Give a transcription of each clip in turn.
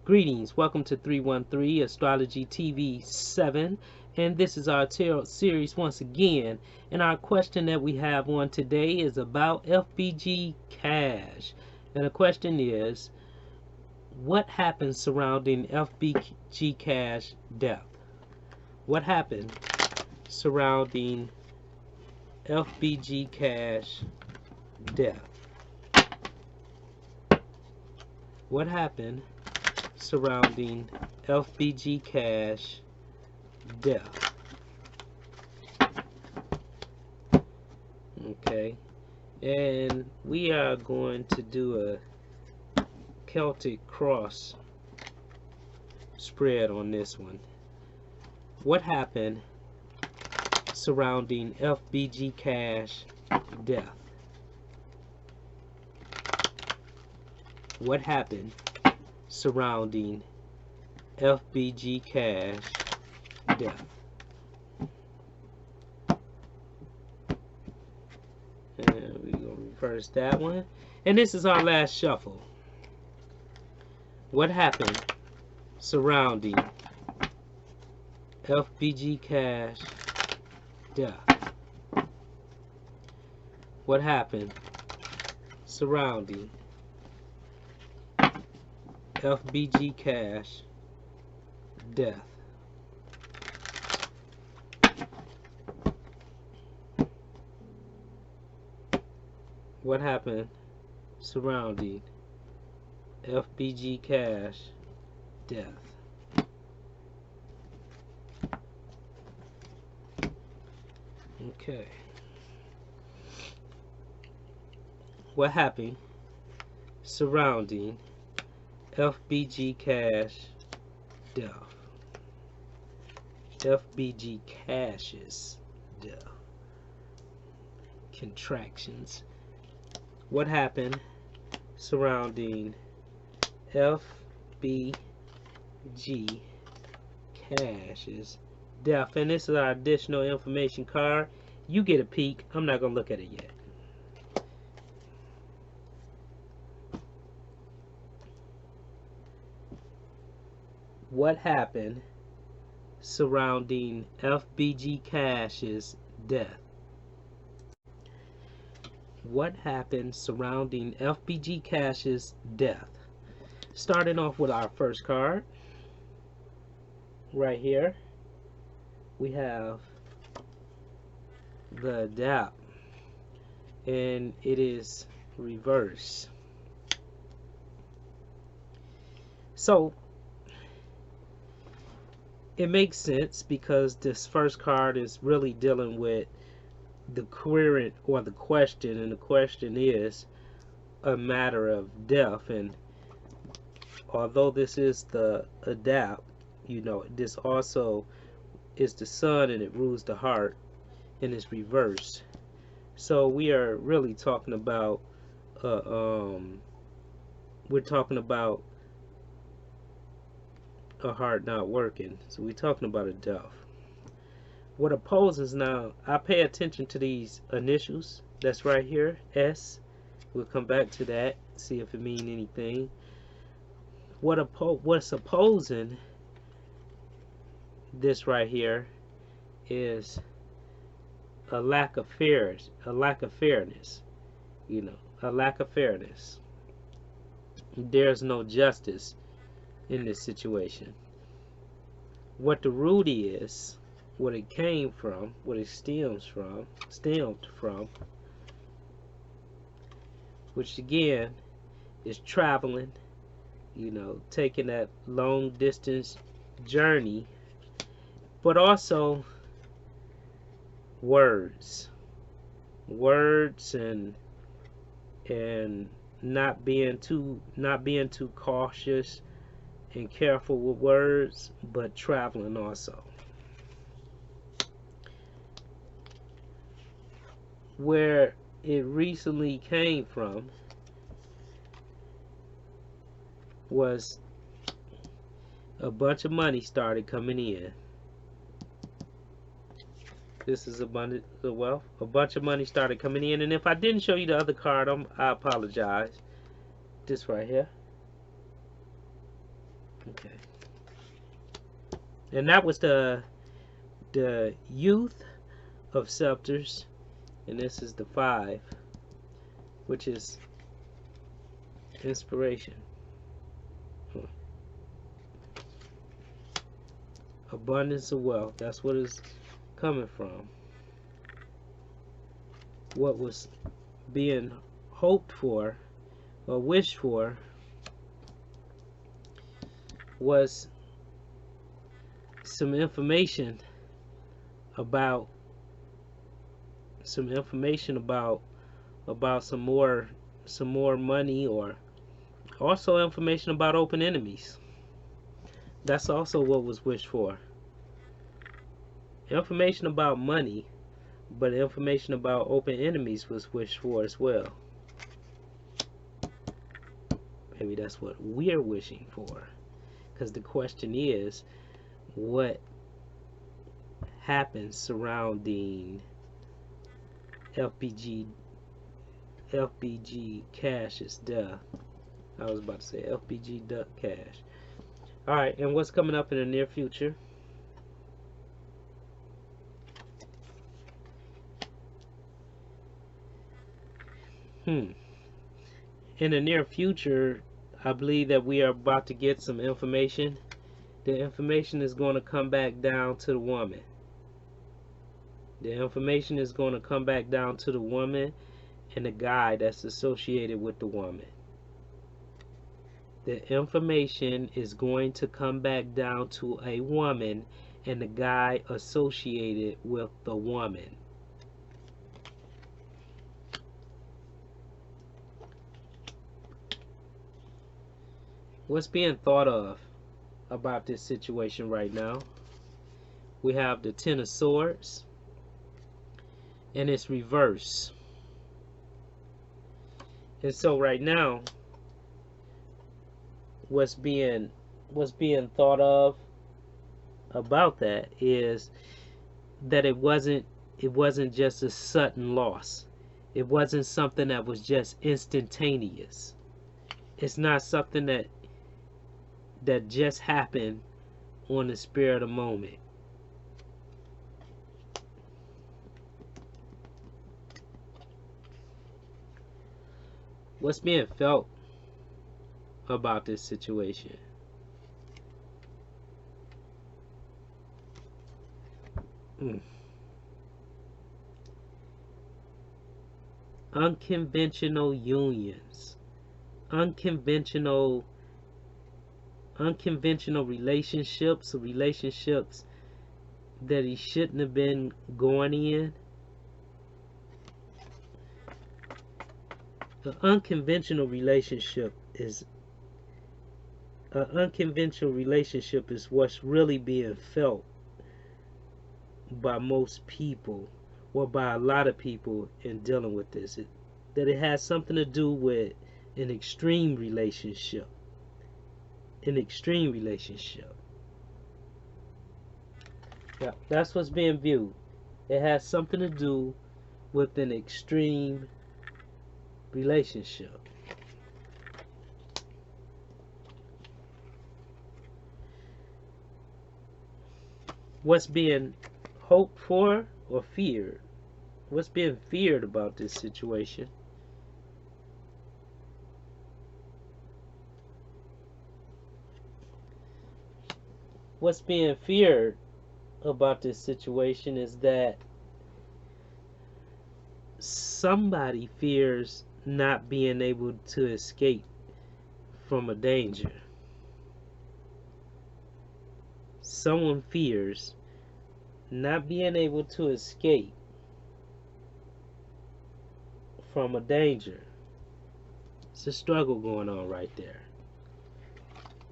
Greetings, welcome to 313 Astrology TV 7, and this is our tarot series once again. And our question that we have on today is about FBG cash. And the question is, what happened surrounding FBG cash death? What happened surrounding FBG cash death? What happened surrounding FBG cash death? Okay, and we are going to do a Celtic Cross Spread on this one. What happened surrounding FBG cash death? What happened surrounding FBG cash death? And we're going to reverse that one. And this is our last shuffle. What happened surrounding FBG cash death? What happened surrounding FBG cash death? What happened surrounding FBG cash death? Okay. What happened surrounding FBG cash death? FBG cashes death. Contractions. What happened surrounding FBG cashes death? And this is our additional information card. You get a peek. I'm not going to look at it yet. What happened surrounding FBG cash's death? What happened surrounding FBG cash's death? Starting off with our first card. Right here, we have the adapt, and it is reverse. So it makes sense because this first card is really dealing with the querent or the question, and the question is a matter of death. And although this is the adapt, you know, this also is the sun and it rules the heart and it's reversed. So we are really talking about we're talking about a heart not working. So we're talking about a death. What opposes now, I pay attention to these initials that's right here, S. We'll come back to that, see if it means anything. What's opposing this right here is a lack of fairness, you know, a lack of fairness. There's no justice in this situation. What the root is, what it came from, what it stemmed from, which again is traveling, you know, taking that long distance journey, but also words and not being too cautious and careful with words, but traveling also. Where it recently came from was a bunch of money started coming in. This is abundance of wealth. A bunch of money started coming in, and if I didn't show you the other card, I apologize. This right here. Okay. And that was the youth of scepters, and this is the 5, which is inspiration. Abundance of wealth. That's what it's coming from. What was being hoped for or wished for was some information about some more money, or also information about open enemies. That's also what was wished for. Information about money, but information about open enemies was wished for as well. Maybe that's what we're wishing for. Because the question is, what happens surrounding FBG Cash's death? I was about to say FBG Duck Cash. Alright, and what's coming up in the near future? In the near future, I believe that we are about to get some information. The information is going to come back down to the woman. The information is going to come back down to the woman and the guy that's associated with the woman. The information is going to come back down to a woman and the guy associated with the woman. What's being thought of about this situation right now? We have the 10 of Swords, and it's reverse. And so right now, what's being thought of about that is that it wasn't just a sudden loss. It wasn't something that was just instantaneous. It's not something that just happened on the spur of the moment. What's being felt about this situation? Unconventional unions, unconventional relationships, or relationships that he shouldn't have been going in. An unconventional relationship is what's really being felt by most people, or by a lot of people in dealing with this. That it has something to do with an extreme relationship. Yeah, that's what's being viewed. It has something to do with an extreme relationship. What's being hoped for or feared? What's being feared about this situation? What's being feared about this situation is that somebody fears not being able to escape from a danger. Someone fears not being able to escape from a danger. It's a struggle going on right there.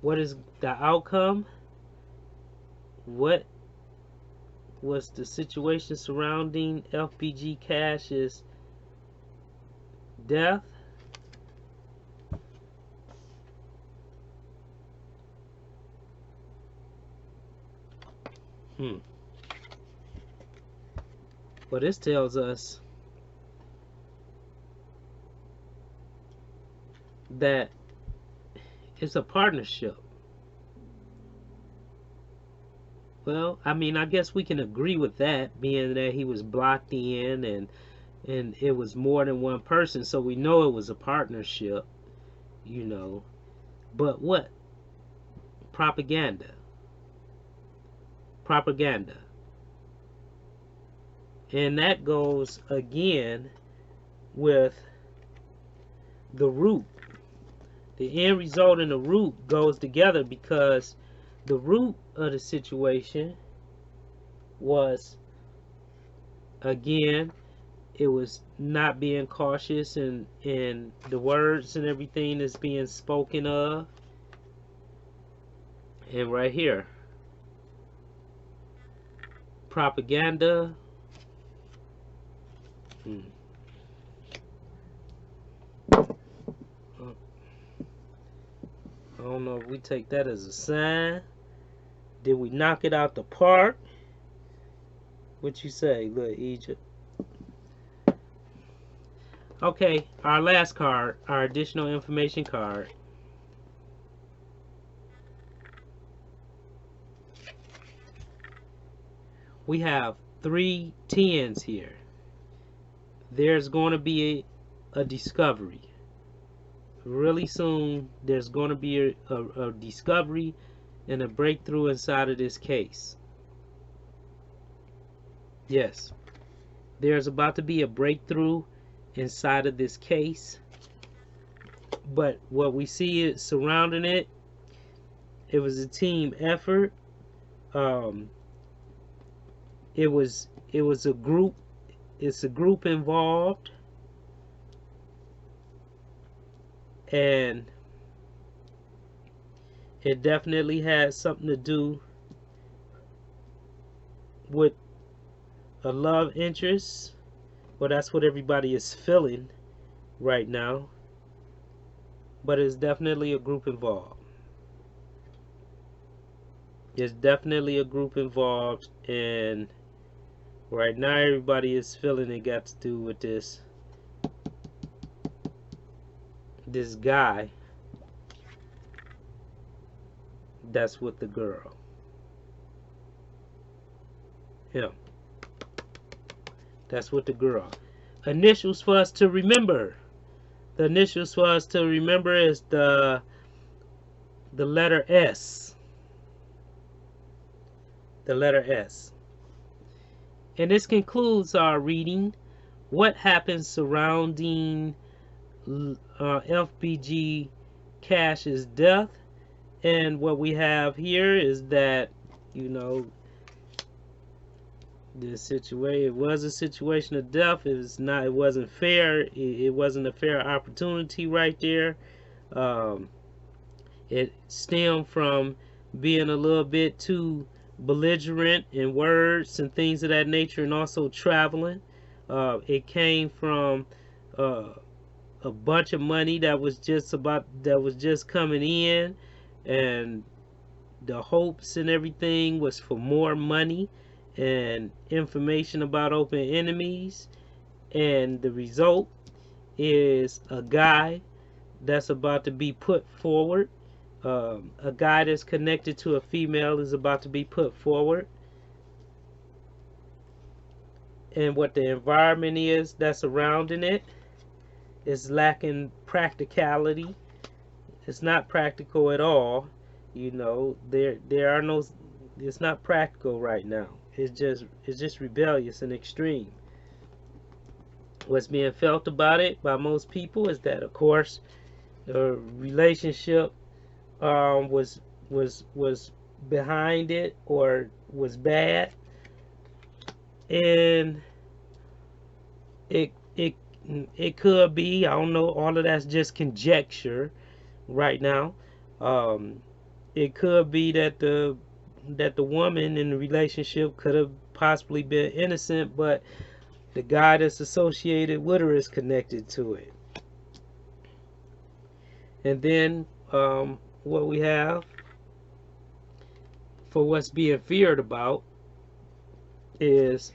What is the outcome? What was the situation surrounding FBG Cash's death? Well, this tells us that it's a partnership. Well, I mean, I guess we can agree with that, being that he was blocked in and it was more than one person, so we know it was a partnership, you know. But what? Propaganda. Propaganda. And that goes again with the root. The end result and the root goes together, because the root of the situation was, again, it was not being cautious in the words and everything that's being spoken of. And right here, propaganda. I don't know if we take that as a sign. Did we knock it out the park? What you say, little Egypt? Okay, our last card, our additional information card. We have 3 10s here. There's going to be a discovery. Really soon, there's going to be a discovery and a breakthrough inside of this case. Yes, there's about to be a breakthrough inside of this case. But what we see is surrounding it, it was a team effort. It was a group. It's a group involved, and it definitely has something to do with a love interest. Well, that's what everybody is feeling right now, but it's definitely a group involved. There's definitely a group involved, and right now everybody is feeling it got to do with this guy that's with the girl. Him. That's with the girl. Initials for us to remember. The initials for us to remember is the letter S. The letter S. And this concludes our reading. What happens surrounding FBG Cash's death? And what we have here is that, you know, this situation, it was a situation of death. It wasn't fair. It wasn't a fair opportunity right there. It stemmed from being a little bit too belligerent in words and things of that nature, and also traveling. It came from a bunch of money that was just coming in, and the hopes and everything was for more money and information about open enemies, and the result is a guy that's about to be put forward. A guy that's connected to a female is about to be put forward, and what the environment is that's surrounding it is lacking practicality. It's not practical at all. You know, there are no, it's not practical right now. It's just rebellious and extreme. What's being felt about it by most people is that, of course, the relationship was behind it, or was bad, and it could be, I don't know, all of that's just conjecture right now. It could be that the woman in the relationship could have possibly been innocent, but the guy that's associated with her is connected to it. And then what we have for what's being feared about is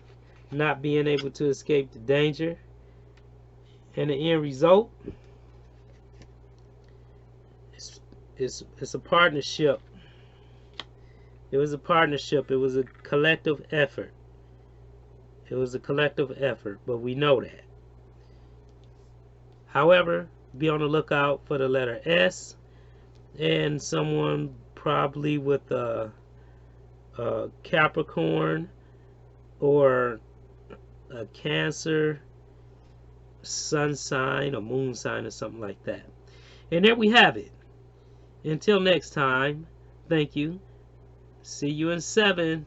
not being able to escape the danger, and the end result is a partnership It was a partnership. It was a collective effort. It was a collective effort, but we know that. However, be on the lookout for the letter S, and someone probably with a Capricorn or a Cancer sun sign or moon sign or something like that. And there we have it. Until next time, thank you. See you in 7.